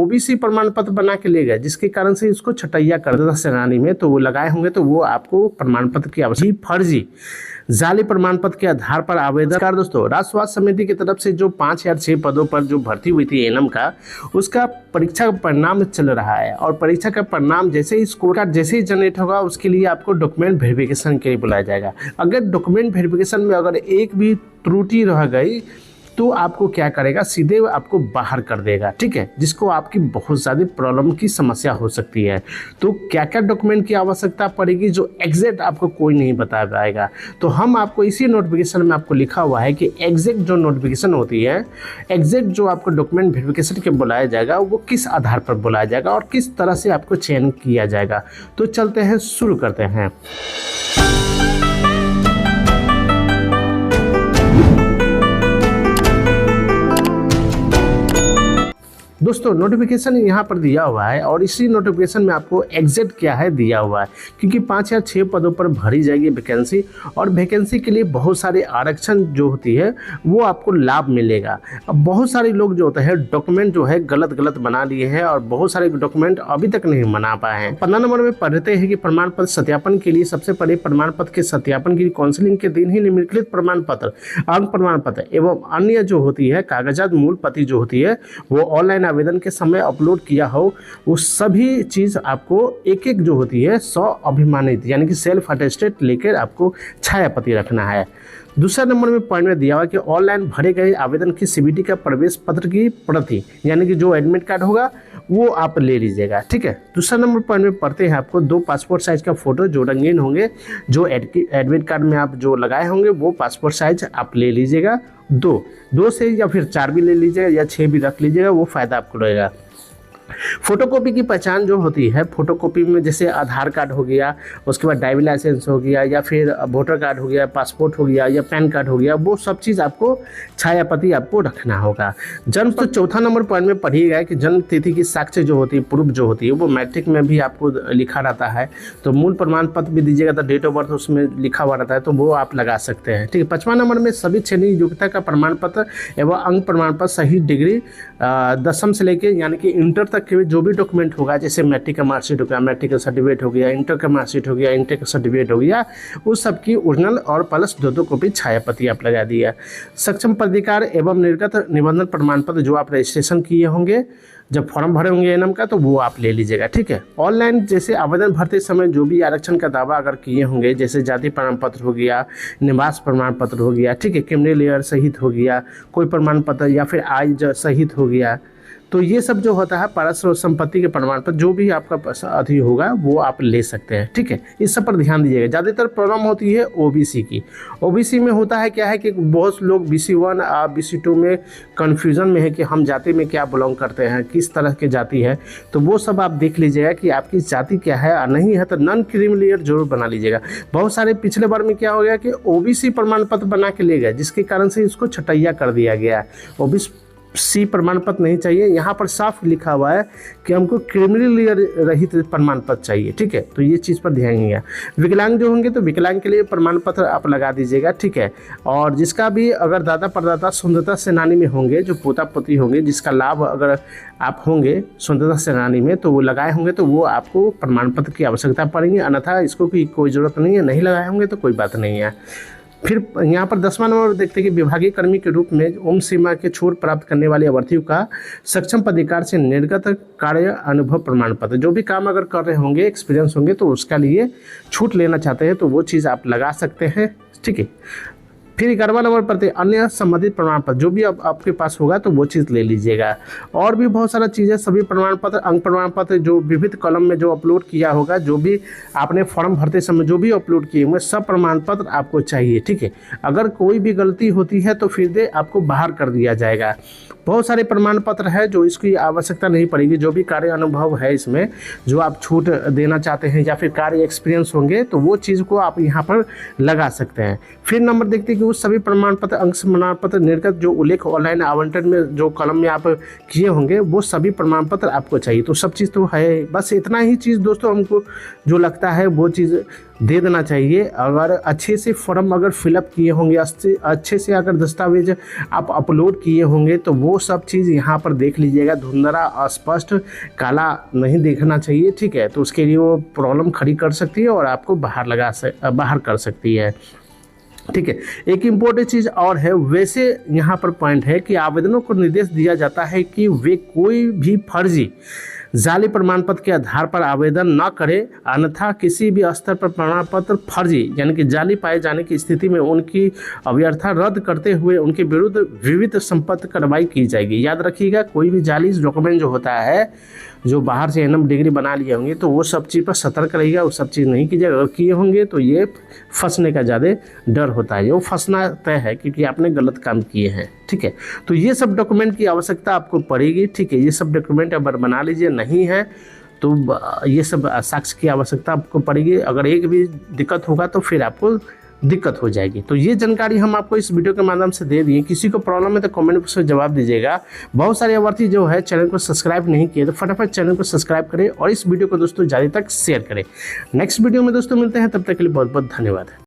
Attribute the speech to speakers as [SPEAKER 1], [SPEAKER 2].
[SPEAKER 1] OBC प्रमाण पत्र बना के ले गए, जिसके कारण से इसको छटैया कर दिया सेनानी में, तो वो लगाए होंगे तो वो आपको प्रमाण पत्र की आवश्यकता। फर्जी जाली प्रमाण पत्र के आधार पर आवेदन। दोस्तों, राज्य स्वास्थ्य समिति की तरफ से जो 5 या 6 पदों पर जो भर्ती हुई थी एएनएम का, उसका परीक्षा का परिणाम चल रहा है और परीक्षा का परिणाम जैसे ही स्कोर कार्ड जैसे ही जनरेट होगा उसके लिए आपको डॉक्यूमेंट वेरिफिकेशन के लिए बुलाया जाएगा। अगर डॉक्यूमेंट वेरिफिकेशन में अगर एक भी त्रुटि रह गई तो आपको क्या करेगा, सीधे आपको बाहर कर देगा, ठीक है, जिसको आपकी बहुत ज़्यादा प्रॉब्लम की समस्या हो सकती है। तो क्या क्या डॉक्यूमेंट की आवश्यकता पड़ेगी जो एग्जैक्ट आपको कोई नहीं बता पाएगा, तो हम आपको इसी नोटिफिकेशन में आपको लिखा हुआ है कि एग्जैक्ट जो नोटिफिकेशन होती है, एग्जैक्ट जो आपको डॉक्यूमेंट वेरिफिकेशन के बुलाया जाएगा वो किस आधार पर बुलाया जाएगा और किस तरह से आपको चयन किया जाएगा। तो चलते हैं, शुरू करते हैं। दोस्तों, नोटिफिकेशन यहाँ पर दिया हुआ है और इसी नोटिफिकेशन में आपको एग्जैक्ट क्या है दिया हुआ है, क्योंकि 5 या 6 पदों पर भरी जाएगी वैकेंसी और वैकेंसी के लिए बहुत सारे आरक्षण जो होती है वो आपको लाभ मिलेगा। अब बहुत सारे लोग जो होते हैं डॉक्यूमेंट जो है गलत बना लिए हैं और बहुत सारे डॉक्यूमेंट अभी तक नहीं बना पाए हैं। 15 नंबर में पढ़ते हैं कि प्रमाण पत्र सत्यापन के लिए सबसे पहले प्रमाण पत्र के सत्यापन की काउंसलिंग के दिन ही निम्नलिखित प्रमाण पत्र, अंक प्रमाण पत्र एवं अन्य जो होती है कागजात मूल प्रति जो होती है वो ऑनलाइन आवेदन के समय अपलोड किया हो, वो सभी चीज आपको एक एक जो होती है 100 अभिमानित यानी कि सेल्फ अटेस्टेड लेकर आपको छायापति रखना है। दूसरा नंबर में पॉइंट में दिया हुआ कि ऑनलाइन भरे गए आवेदन की सीबीटी का प्रवेश पत्र की प्रति यानी कि जो एडमिट कार्ड होगा वो आप ले लीजिएगा, ठीक है। दूसरा नंबर पॉइंट में पढ़ते हैं आपको 2 पासपोर्ट साइज का फोटो जो रंगीन होंगे, जो एडमिट कार्ड में आप जो लगाए होंगे वो पासपोर्ट साइज आप ले लीजिएगा। 2 से या फिर 4 भी ले लीजिएगा या 6 भी रख लीजिएगा, वो फायदा आपको रहेगा। फोटोकॉपी की पहचान जो होती है, फोटोकॉपी में जैसे आधार कार्ड हो गया, उसके बाद ड्राइविंग लाइसेंस हो गया या फिर वोटर कार्ड हो गया, पासपोर्ट हो गया या पैन कार्ड हो गया, वो सब चीज़ आपको छायापति आपको रखना होगा। जन्म तो चौथा नंबर पॉइंट में पढ़िएगा कि जन्म तिथि की साक्ष्य जो होती है, प्रूफ जो होती है, वो मैट्रिक में भी आपको लिखा रहता है, तो मूल प्रमाण पत्र भी दीजिएगा, तो डेट ऑफ बर्थ उसमें लिखा हुआ रहता है, तो वो आप लगा सकते हैं, ठीक है। 5वां नंबर में सभी श्रेणी योग्यता का प्रमाण पत्र एवं अंक प्रमाण पत्र सही डिग्री 10वीं से लेके यानी कि इंटर तक के जो भी डॉक्यूमेंट होगा, जैसे मैट्रिक का मार्कशीट हो गया, मैट्रिक का सर्टिफिकेट हो गया, इंटर का मार्कशीट हो गया, इंटर का सर्टिफिकेट हो गया, उस सब की ओरिजिनल और प्लस 2 कॉपी छायापति आप लगा दिया। सक्षम प्राधिकार एवं निर्गत निबंधन प्रमाण पत्र जो आप रजिस्ट्रेशन किए होंगे, जब फॉर्म भरे होंगे एएनएम का, तो वो आप ले लीजिएगा, ठीक है। ऑनलाइन जैसे आवेदन भरते समय जो भी आरक्षण का दावा अगर किए होंगे, जैसे जाति प्रमाण पत्र हो गया, निवास प्रमाण पत्र हो गया, ठीक है, क्रिमिनल लेयर सहित हो गया, कोई प्रमाण पत्र या फिर आय सहित हो गया, तो ये सब जो होता है पारस्परिक संपत्ति के प्रमाण पत्र जो भी आपका अति होगा वो आप ले सकते हैं, ठीक है। इस सब पर ध्यान दीजिएगा। ज़्यादातर प्रॉब्लम होती है ओबीसी की। ओबीसी में होता है क्या है कि बहुत लोग BC1 और BC2 में कन्फ्यूज़न में है कि हम जाति में क्या बिलोंग करते हैं, किस तरह की जाति है, तो वो सब आप देख लीजिएगा कि आपकी जाति क्या है और नहीं है, तो नॉन क्रीमी लेयर जरूर बना लीजिएगा। बहुत सारे पिछले बार में क्या हो गया कि ओबीसी प्रमाण पत्र बना के ले गए, जिसके कारण से इसको छटैया कर दिया गया। ओबीसी प्रमाण पत्र नहीं चाहिए, यहाँ पर साफ लिखा हुआ है कि हमको क्रिमिनल लेयर रहित प्रमाण पत्र चाहिए, ठीक है। तो ये चीज़ पर ध्यान दीजिएगा। विकलांग जो होंगे तो विकलांग के लिए प्रमाण पत्र आप लगा दीजिएगा, ठीक है। और जिसका भी अगर दादा परदाता स्वतंत्रता सेनानी में होंगे, जो पोता पोती होंगे, जिसका लाभ अगर आप होंगे स्वतंत्रता सेनानी में, तो वो लगाए होंगे तो वो आपको प्रमाण पत्र की आवश्यकता पड़ेगी, अन्यथा इसको कोई ज़रूरत नहीं है। नहीं लगाए होंगे तो कोई बात नहीं है। फिर यहाँ पर 10वां नंबर देखते हैं कि विभागीय कर्मी के रूप में उम्र सीमा के छूट प्राप्त करने वाले अभ्यर्थियों का सक्षम पदाधिकार से निर्गत कार्य अनुभव प्रमाण पत्र, जो भी काम अगर कर रहे होंगे, एक्सपीरियंस होंगे, तो उसका लिए छूट लेना चाहते हैं तो वो चीज़ आप लगा सकते हैं, ठीक है। फिर 11वां नंबर पर अन्य संबंधित प्रमाण पत्र जो भी आपके पास होगा तो वो चीज़ ले लीजिएगा। और भी बहुत सारा चीज़ें, सभी प्रमाण पत्र, अंक प्रमाण पत्र जो विविध कॉलम में जो अपलोड किया होगा, जो भी आपने फॉर्म भरते समय जो भी अपलोड किए होंगे, सब प्रमाण पत्र आपको चाहिए, ठीक है। अगर कोई भी गलती होती है तो फिर आपको बाहर कर दिया जाएगा। बहुत सारे प्रमाण पत्र है जो इसकी आवश्यकता नहीं पड़ेगी। जो भी कार्य अनुभव है इसमें जो आप छूट देना चाहते हैं या फिर कार्य एक्सपीरियंस होंगे तो वो चीज़ को आप यहाँ पर लगा सकते हैं। फिर नंबर देखते हैं कि उस सभी प्रमाण पत्र, अंक प्रमाण पत्र, निर्गत जो उल्लेख ऑनलाइन आवंटन में जो कॉलम में आप किए होंगे वो सभी प्रमाण पत्र आपको चाहिए। तो सब चीज़ तो है, बस इतना ही चीज़ दोस्तों हमको जो लगता है वो चीज़ दे देना चाहिए। अगर अच्छे से फॉर्म अगर फिलअप किए होंगे, अच्छे से अगर दस्तावेज आप अपलोड किए होंगे तो वो सब चीज़ यहाँ पर देख लीजिएगा। धुंधला अस्पष्ट काला नहीं देखना चाहिए, ठीक है। तो उसके लिए वो प्रॉब्लम खड़ी कर सकती है और आपको बाहर कर सकती है, ठीक है। एक इम्पोर्टेंट चीज़ और है, वैसे यहाँ पर पॉइंट है कि आवेदनों को निर्देश दिया जाता है कि वे कोई भी फर्जी जाली प्रमाण पत्र के आधार पर आवेदन न करें, अन्यथा किसी भी स्तर पर प्रमाण पत्र फर्जी यानी कि जाली पाए जाने की स्थिति में उनकी अव्यर्थता रद्द करते हुए उनके विरुद्ध विविध संपत्ति कार्रवाई की जाएगी। याद रखिएगा, कोई भी जाली डॉक्यूमेंट जो होता है, जो बाहर से एनएम डिग्री बना लिए होंगे, तो वो सब चीज़ पर सतर्क रहिएगा, वो सब चीज़ नहीं कीजिएगा। अगर किए होंगे तो ये फंसने का ज़्यादा डर होता है, वो फंसना तय है क्योंकि आपने गलत काम किए हैं, ठीक है। तो ये सब डॉक्यूमेंट की आवश्यकता आपको पड़ेगी, ठीक है। ये सब डॉक्यूमेंट अगर बना लीजिए, नहीं है तो ये सब साक्ष्य की आवश्यकता आपको पड़ेगी। अगर एक भी दिक्कत होगा तो फिर आपको दिक्कत हो जाएगी। तो ये जानकारी हम आपको इस वीडियो के माध्यम से दे दिए। किसी को प्रॉब्लम है तो कमेंट बॉक्स में जवाब दीजिएगा। बहुत सारे अभ्यर्थी जो है चैनल को सब्सक्राइब नहीं किए तो फटाफट चैनल को सब्सक्राइब करें और इस वीडियो को दोस्तों ज़्यादा तक शेयर करें। नेक्स्ट वीडियो में दोस्तों मिलते हैं, तब तक के लिए बहुत बहुत धन्यवाद।